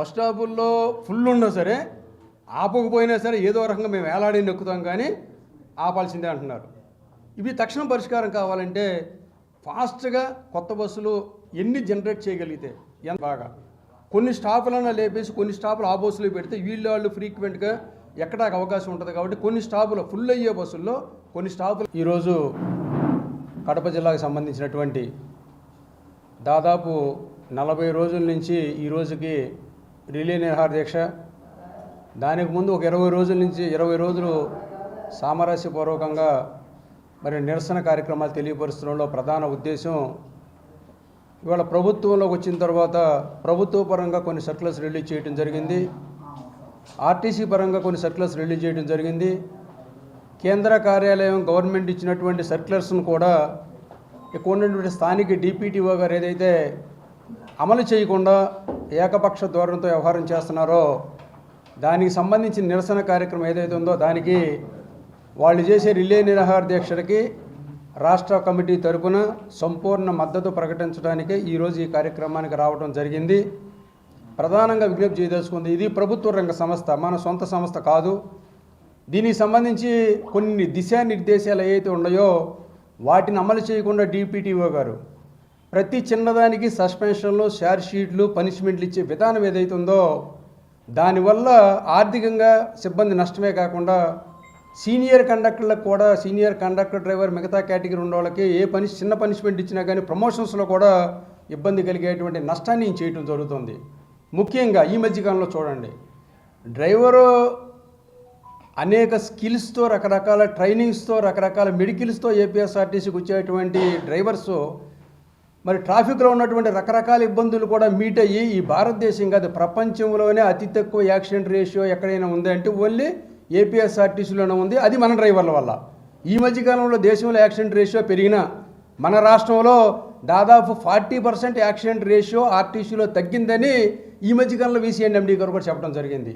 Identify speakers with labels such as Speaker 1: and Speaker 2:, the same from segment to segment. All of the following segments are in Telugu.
Speaker 1: బస్ స్టాపుల్లో ఫుల్ ఉన్నా సరే ఆపకపోయినా సరే ఏదో రకంగా మేము వేలాడి నొక్కుతాం కానీ ఆపాల్సిందే అంటున్నారు. ఇవి తక్షణం పరిష్కారం కావాలంటే ఫాస్ట్గా కొత్త బస్సులు ఎన్ని జనరేట్ చేయగలిగితే ఎంత బాగా కొన్ని స్టాపులన్నా లేపేసి కొన్ని స్టాపులు ఆ బస్సులో పెడితే వాళ్ళు ఫ్రీక్వెంట్గా ఎక్కడానికి అవకాశం ఉంటుంది. కాబట్టి కొన్ని స్టాపులు ఫుల్ అయ్యే బస్సుల్లో కొన్ని స్టాపులు ఈరోజు కడప జిల్లాకు సంబంధించినటువంటి దాదాపు 40 రోజుల నుంచి ఈ రోజుకి రిలే నిరాహార దీక్ష, దానికి ముందు ఒక 20 రోజుల నుంచి 20 రోజులు సామరస్యపూర్వకంగా మరి నిరసన కార్యక్రమాలు తెలియపరుచడంలో ప్రధాన ఉద్దేశం ఇవాళ ప్రభుత్వంలోకి వచ్చిన తర్వాత ప్రభుత్వ పరంగా కొన్ని సర్క్యులర్స్ రిలీజ్ చేయడం జరిగింది, ఆర్టీసీ పరంగా కొన్ని సర్క్యులర్స్ రిలీజ్ చేయడం జరిగింది. కేంద్ర కార్యాలయం గవర్నమెంట్ ఇచ్చినటువంటి సర్క్యులర్స్ను కూడా ఇక్కడ ఉన్నటువంటి స్థానిక డిపిటిఓ గారు ఏదైతే అమలు చేయకుండా ఏకపక్ష ధోరణితో వ్యవహారం చేస్తున్నారో దానికి సంబంధించిన నిరసన కార్యక్రమం ఏదైతే ఉందో దానికి వాళ్ళు చేసే రిలే నిరాహార దీక్షలకి రాష్ట్ర కమిటీ తరపున సంపూర్ణ మద్దతు ప్రకటించడానికే ఈరోజు ఈ కార్యక్రమానికి రావడం జరిగింది. ప్రధానంగా విజ్ఞప్తి చేయదలుచుకుంది, ఇది ప్రభుత్వ రంగ సంస్థ, మన సొంత సంస్థ కాదు. దీనికి సంబంధించి కొన్ని దిశానిర్దేశాలు ఏవైతే ఉన్నాయో వాటిని అమలు చేయకుండా డిపిటిఓ గారు ప్రతి చిన్నదానికి సస్పెన్షన్లు, షార్ట్ షీట్లు, పనిష్మెంట్లు ఇచ్చే విధానం ఏదైతే ఉందో దానివల్ల ఆర్థికంగా సిబ్బంది నష్టమే కాకుండా సీనియర్ కండక్టర్లకు కూడా, సీనియర్ కండక్టర్ డ్రైవర్ మిగతా కేటగిరీ ఉన్న వాళ్ళకి చిన్న పనిష్మెంట్ ఇచ్చినా కానీ ప్రమోషన్స్లో కూడా ఇబ్బంది కలిగేటువంటి నష్టాన్ని చేయటం జరుగుతుంది. ముఖ్యంగా ఈ మధ్యకాలంలో చూడండి, డ్రైవరు అనేక స్కిల్స్తో, రకరకాల ట్రైనింగ్స్తో, రకరకాల మెడికల్స్తో ఏపీఎస్ఆర్టీసీకి వచ్చేటువంటి డ్రైవర్స్ మరి ట్రాఫిక్లో ఉన్నటువంటి రకరకాల ఇబ్బందులు కూడా మీట్ అయ్యి ఈ భారతదేశం కాదు ప్రపంచంలోనే అతి తక్కువ యాక్సిడెంట్ రేషియో ఎక్కడైనా ఉందంటే ఓన్లీ ఏపీఎస్ఆర్టీసీలోనే ఉంది. అది మన డ్రైవర్ల వల్ల. ఈ మధ్యకాలంలో దేశంలో యాక్సిడెంట్ రేషియో పెరిగినా మన రాష్ట్రంలో దాదాపు 40% యాక్సిడెంట్ రేషియో ఆర్టీసీలో తగ్గిందని ఈ మధ్యకాలంలో వీసీఎన్ఎండీ గారు కూడా చెప్పడం జరిగింది.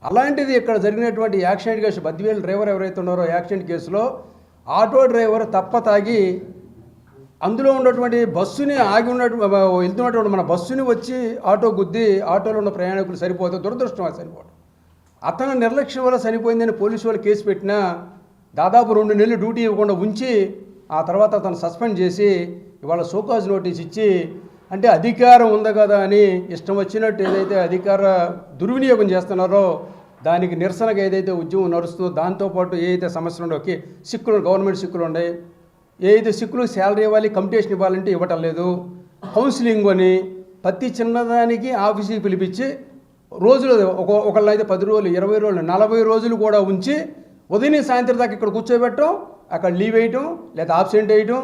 Speaker 1: అలాంటిది ఇక్కడ జరిగినటువంటి యాక్సిడెంట్ కేసు, బద్వేలు డ్రైవర్ ఎవరైతే ఉన్నారో యాక్సిడెంట్ కేసులో ఆటో డ్రైవర్ తాగి అందులో ఉన్నటువంటి బస్సుని వెళ్తున్నటువంటి మన బస్సుని వచ్చి ఆటో గుద్ది ఆటోలో ఉన్న ప్రయాణికులు సరిపోతే దురదృష్టం సరిపోవడం. అతను నిర్లక్ష్యం వల్ల చనిపోయిందని పోలీసు వాళ్ళు కేసు పెట్టినా దాదాపు 2 నెలలు డ్యూటీ ఇవ్వకుండా ఉంచి ఆ తర్వాత అతను సస్పెండ్ చేసి ఇవాళ షోకాజ్ నోటీస్ ఇచ్చి, అంటే అధికారం ఉంది కదా అని ఇష్టం వచ్చినట్టు ఏదైతే అధికార దుర్వినియోగం చేస్తున్నారో దానికి నిరసనగా ఏదైతే ఉద్యమం నడుస్తుందో దాంతోపాటు ఏదైతే సమస్యలు ఉండవు, సిక్కులు గవర్నమెంట్ సిక్కులు ఉన్నాయి, ఏదైతే సిక్కులకు శాలరీ ఇవ్వాలి, కంపిటేషన్ ఇవ్వాలంటే ఇవ్వటం లేదు, కౌన్సిలింగ్ అని ప్రతి చిన్నదానికి ఆఫీస్కి పిలిపించి రోజులు ఒకళ్ళైతే 10 రోజులు, 20 రోజులు, 40 రోజులు కూడా ఉంచి ఉదయం సాయంత్రం దాకా ఇక్కడ కూర్చోబెట్టడం, అక్కడ లీవ్ వేయటం లేదా ఆబ్సెంట్ వేయటం.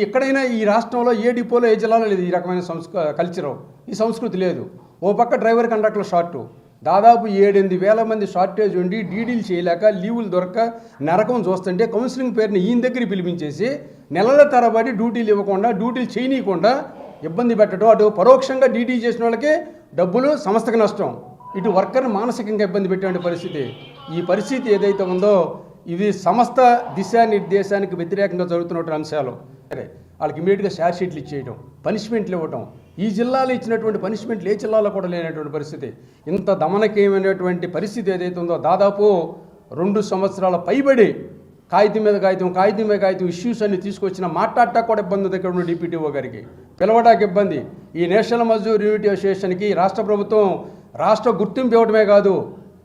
Speaker 1: ఎక్కడైనా ఈ రాష్ట్రంలో ఏ డిపోలో ఏ జిల్లాలో లేదు ఈ రకమైన కల్చరు, ఈ సంస్కృతి లేదు. ఓ పక్క డ్రైవర్ కండక్టర్ల షార్టు, దాదాపు 7-8 వేల మంది షార్టేజ్ ఉండి డీడీలు చేయలేక లీవులు దొరక నరకం చూస్తుంటే కౌన్సిలింగ్ పేరుని ఈయన దగ్గర పిలిపించేసి నెలల తరబడి డ్యూటీలు ఇవ్వకుండా, డ్యూటీలు చేయనీయకుండా ఇబ్బంది పెట్టడం. అటు పరోక్షంగా డీడీ చేసిన వాళ్ళకి డబ్బులు, సంస్థకు నష్టం, ఇటు వర్కర్ని మానసికంగా ఇబ్బంది పెట్టే పరిస్థితి. ఈ పరిస్థితి ఏదైతే ఉందో ఇది సంస్థ దిశానిర్దేశానికి వ్యతిరేకంగా జరుగుతున్నటువంటి అంశాలు. సరే, వాళ్ళకి ఇమీడియట్గా షార్ట్ షీట్లు ఇచ్చేయడం, పనిష్మెంట్లు ఇవ్వటం, ఈ జిల్లాలో ఇచ్చినటువంటి పనిష్మెంట్లు ఏ జిల్లాలో కూడా లేనటువంటి పరిస్థితి. ఇంత దమనకీయమైనటువంటి పరిస్థితి ఏదైతే ఉందో దాదాపు 2 సంవత్సరాల పైబడి కాగితం మీద కాగితం ఇష్యూస్ అన్ని తీసుకొచ్చిన మాట్లాడటా కూడా ఇబ్బంది దగ్గర ఉన్న డిపిటిఓ గారికి పిలవడానికి ఇబ్బంది. ఈ నేషనల్ మజ్దూర్ యూనిటీ అసోసియేషన్కి రాష్ట్ర ప్రభుత్వం రాష్ట్ర గుర్తింపు ఇవ్వడమే కాదు,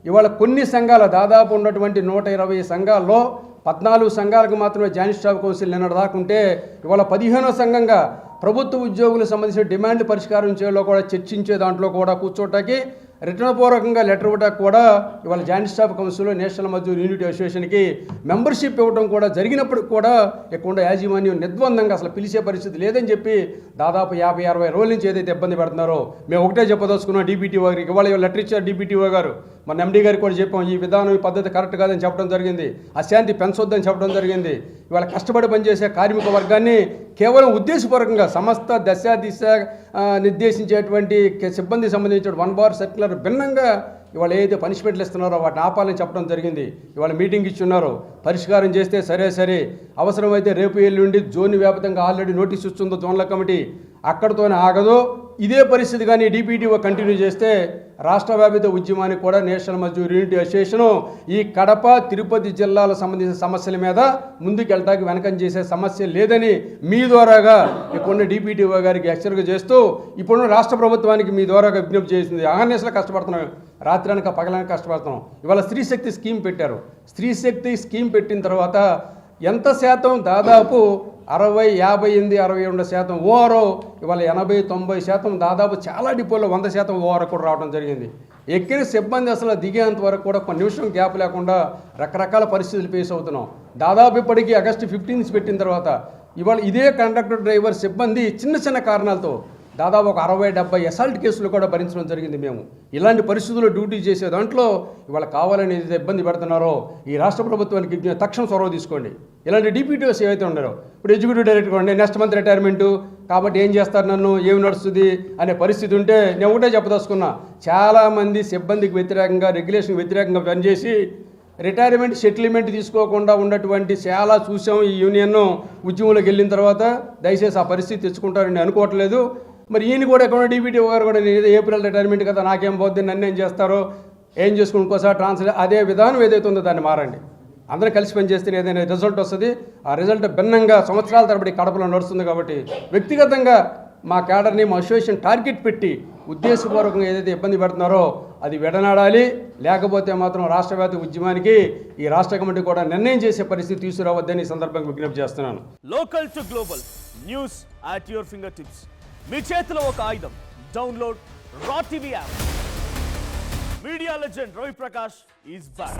Speaker 1: ఇవాళ కొన్ని సంఘాల దాదాపు ఉన్నటువంటి 120 సంఘాల్లో 14 సంఘాలకు మాత్రమే జాయింట్ స్టాఫ్ కౌన్సిల్ నిన్నటి దాకుంటే ఇవాళ 15వ సంఘంగా ప్రభుత్వ ఉద్యోగులకు సంబంధించిన డిమాండ్ పరిష్కారం చేయడంలో కూడా చర్చించే దాంట్లో కూడా కూర్చోటానికి రిటర్నపూర్వకంగా లెటర్ ఇవ్వడానికి కూడా ఇవాళ జాయింట్ స్టాఫ్ కౌన్సిల్లో నేషనల్ మజ్దూర్ యూనిటీ అసోసియేషన్కి మెంబర్షిప్ ఇవ్వడం కూడా జరిగినప్పుడు కూడా ఎక్కువ యాజమాన్యం నిర్ద్వందంగా అసలు పిలిచే పరిస్థితి లేదని చెప్పి దాదాపు 50-60 రోజుల నుంచి ఏదైతే ఇబ్బంది పెడుతున్నారో మేము ఒకటే చెప్పదలుచుకున్నాం డిపిటిఓ గారికి. ఇవాళ లెటర్ ఇచ్చారు డిపిటిఓ గారు, మన ఎండీ గారికి కూడా చెప్పాం ఈ విధానం, ఈ పద్ధతి కరెక్ట్ కాదని చెప్పడం జరిగింది, అశాంతి పెంచొద్దని చెప్పడం జరిగింది. ఇవాళ కష్టపడి పనిచేసే కార్మిక వర్గాన్ని కేవలం ఉద్దేశపూర్వకంగా సమస్త దిశ నిర్దేశించేటువంటి సిబ్బందికి సంబంధించిన 1 బార్ సర్క్యులర్ భిన్నంగా ఇవాళ ఏదైతే పనిష్మెంట్లు ఇస్తున్నారో వాటిని ఆపాలని చెప్పడం జరిగింది. ఇవాళ మీటింగ్ ఇచ్చున్నారు, పరిష్కారం చేస్తే సరే, అవసరమైతే రేపు ఎల్లుండి జోన్ వ్యాప్తంగా ఆల్రెడీ నోటీస్ ఇస్తుందో జోన్ల కమిటీ, అక్కడితోనే ఆగదు. ఇదే పరిస్థితి కానీ డిపిటిఓ కంటిన్యూ చేస్తే రాష్ట్ర వ్యాపిత ఉద్యమానికి కూడా నేషనల్ మజ్దూర్ యూనిటీ అసోసియేషను ఈ కడప తిరుపతి జిల్లాలకు సంబంధించిన సమస్యల మీద ముందుకెళ్ళటానికి వెనకం చేసే సమస్య లేదని మీ ద్వారాగా ఇప్పుడున్న డిపిటిఓ గారికి హెచ్చరిక చేస్తూ ఇప్పుడున్న రాష్ట్ర ప్రభుత్వానికి మీ ద్వారాగా విజ్ఞప్తి చేసింది. అహర్నిశలు కష్టపడుతున్నాం, రాత్రనక పగలనక కష్టపడుతున్నాం. ఇవాళ స్త్రీ శక్తి స్కీమ్ పెట్టారు. స్త్రీ శక్తి స్కీమ్ పెట్టిన తర్వాత ఎంత శాతం, దాదాపు 60, 58, 62% ఓఆర్ఓ, ఇవాళ 80, 90% దాదాపు చాలా డిపోలో 100% ఓఆర్ఓ కూడా రావడం జరిగింది. ఎక్కిన సిబ్బంది అసలు దిగేంత వరకు కూడా కొన్ని నిమిషం గ్యాప్ లేకుండా రకరకాల పరిస్థితులు ఫేస్ అవుతున్నాం. దాదాపు ఇప్పటికీ ఆగస్టు 15 పెట్టిన తర్వాత ఇవాళ ఇదే కండక్టర్ డ్రైవర్ సిబ్బంది చిన్న చిన్న కారణాలతో దాదాపు ఒక 60-70 అసాల్ట్ కేసులు కూడా భరించడం జరిగింది. మేము ఇలాంటి పరిస్థితుల్లో డ్యూటీ చేసే దాంట్లో ఇవాళ కావాలని ఏదైతే ఇబ్బంది పెడుతున్నారో ఈ రాష్ట్ర ప్రభుత్వానికి తక్షణ చొరవ తీసుకోండి. ఇలాంటి డిప్యూటీస్ ఏవైతే ఉన్నారో, ఇప్పుడు ఎగ్జిక్యూటివ్ డైరెక్టర్ ఉండే నెక్స్ట్ మంత్ రిటైర్మెంటు కాబట్టి ఏం చేస్తారు, నన్ను ఏమి నడుస్తుంది అనే పరిస్థితి ఉంటే నేను ఒకటే చెప్పదలుచుకున్నా, చాలామంది సిబ్బందికి వ్యతిరేకంగా, రెగ్యులేషన్కి వ్యతిరేకంగా పనిచేసి రిటైర్మెంట్ సెటిల్మెంట్ తీసుకోకుండా ఉన్నటువంటి చాలా చూసాం. ఈ యూనియన్ ఉద్యమంలోకి వెళ్ళిన తర్వాత దయచేసి ఆ పరిస్థితి తెచ్చుకుంటారని అనుకోవట్లేదు. మరి ఈయన కూడా ఎక్కడ డిప్యూటీ గారు కూడా నేను ఏప్రిల్ రిటైర్మెంట్ కదా నాకేం పోద్ది, నన్ను ఏం చేస్తారో, ఏం చేసుకుని ఇంకోసారి ట్రాన్స్ఫర్, అదే విధానం ఏదైతే ఉందో దాన్ని మారండి. అందరూ కలిసి పనిచేస్తే ఏదైనా రిజల్ట్ వస్తుంది. ఆ రిజల్ట్ భిన్నంగా సంవత్సరాల తరబడి కడపలో నడుస్తుంది. కాబట్టి వ్యక్తిగతంగా మా క్యాడర్ని, మా అసోసియేషన్ టార్గెట్ పెట్టి ఉద్దేశపూర్వకంగా ఏదైతే ఇబ్బంది పెడుతున్నారో అది విడనాడాలి. లేకపోతే మాత్రం రాష్ట్ర వ్యాప్త ఉద్యమానికి ఈ రాష్ట్ర కమిటీ కూడా నిర్ణయం చేసే పరిస్థితి తీసుకురావద్దని సందర్భంగా విజ్ఞప్తి చేస్తున్నాను.
Speaker 2: Local to global news at your finger tips. మీ చేతిలో ఒక ఆయుధం. డౌన్లోడ్ రా TV app. Media legend Ravi Prakash is back.